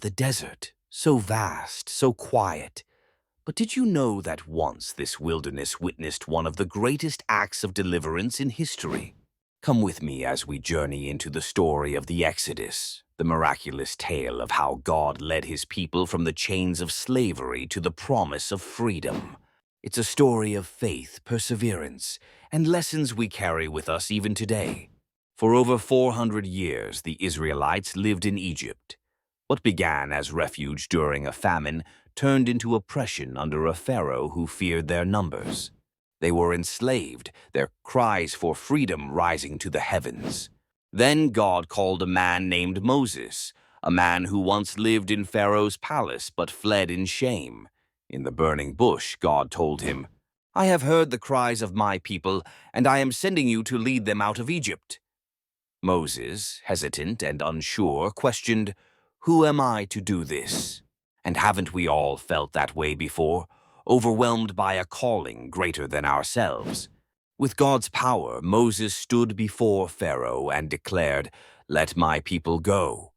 the desert, so vast, so quiet. But did you know that once this wilderness witnessed one of the greatest acts of deliverance in history? Come with me as we journey into the story of the Exodus, the miraculous tale of how God led his people from the chains of slavery to the promise of freedom. It's a story of faith, perseverance, and lessons we carry with us even today. For over 400 years, the Israelites lived in Egypt. What began as refuge during a famine turned into oppression under a pharaoh who feared their numbers. They were enslaved, their cries for freedom rising to the heavens. Then God called a man named Moses, a man who once lived in Pharaoh's palace but fled in shame. In the burning bush, God told him, "I have heard the cries of my people, and I am sending you to lead them out of Egypt." Moses, hesitant and unsure, questioned, "Who am I to do this?" And haven't we all felt that way before, overwhelmed by a calling greater than ourselves? With God's power, Moses stood before Pharaoh and declared, "Let my people go."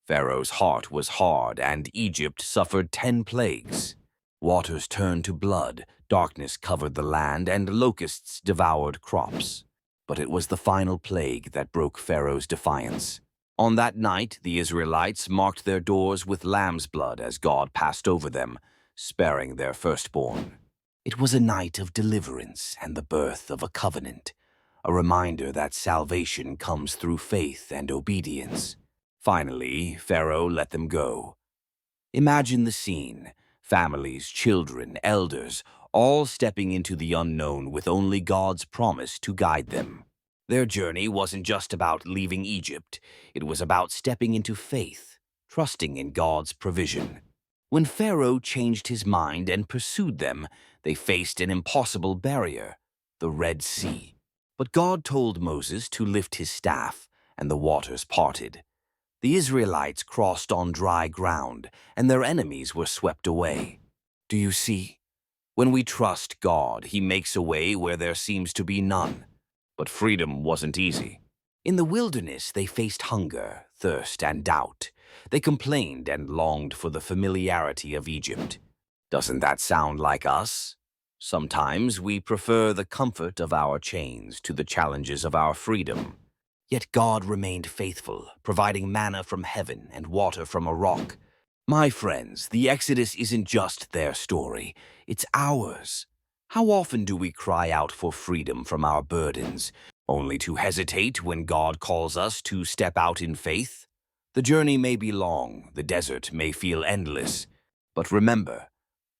Pharaoh's heart was hard, and Egypt suffered 10 plagues. Waters turned to blood, darkness covered the land, and locusts devoured crops. But it was the final plague that broke Pharaoh's defiance. On that night, the Israelites marked their doors with lamb's blood as God passed over them, sparing their firstborn. It was a night of deliverance and the birth of a covenant, a reminder that salvation comes through faith and obedience. Finally, Pharaoh let them go. Imagine the scene: families, children, elders, all stepping into the unknown with only God's promise to guide them. Their journey wasn't just about leaving Egypt, it was about stepping into faith, trusting in God's provision. When Pharaoh changed his mind and pursued them, they faced an impossible barrier, the Red Sea. But God told Moses to lift his staff, and the waters parted. The Israelites crossed on dry ground, and their enemies were swept away. Do you see? When we trust God, he makes a way where there seems to be none. But freedom wasn't easy. In the wilderness, they faced hunger, thirst, and doubt. They complained and longed for the familiarity of Egypt. Doesn't that sound like us? Sometimes we prefer the comfort of our chains to the challenges of our freedom. Yet God remained faithful, providing manna from heaven and water from a rock. My friends, the Exodus isn't just their story, it's ours. How often do we cry out for freedom from our burdens, only to hesitate when God calls us to step out in faith? The journey may be long, the desert may feel endless, but remember,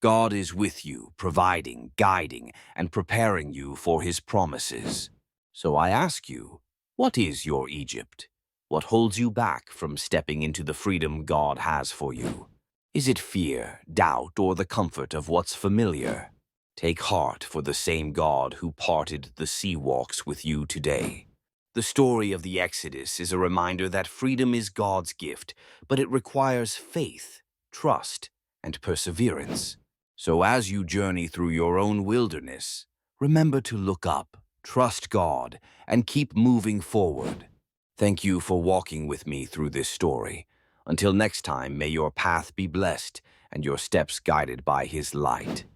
God is with you, providing, guiding, and preparing you for his promises. So I ask you, what is your Egypt? What holds you back from stepping into the freedom God has for you? Is it fear, doubt, or the comfort of what's familiar? Take heart, for the same God who parted the sea walks with you today. The story of the Exodus is a reminder that freedom is God's gift, but it requires faith, trust, and perseverance. So as you journey through your own wilderness, remember to look up, trust God, and keep moving forward. Thank you for walking with me through this story. Until next time, may your path be blessed and your steps guided by his light.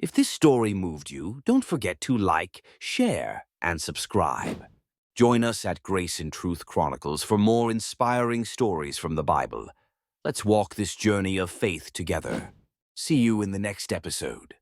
If this story moved you, don't forget to like, share, and subscribe. Join us at Grace and Truth Chronicles for more inspiring stories from the Bible. Let's walk this journey of faith together. See you in the next episode.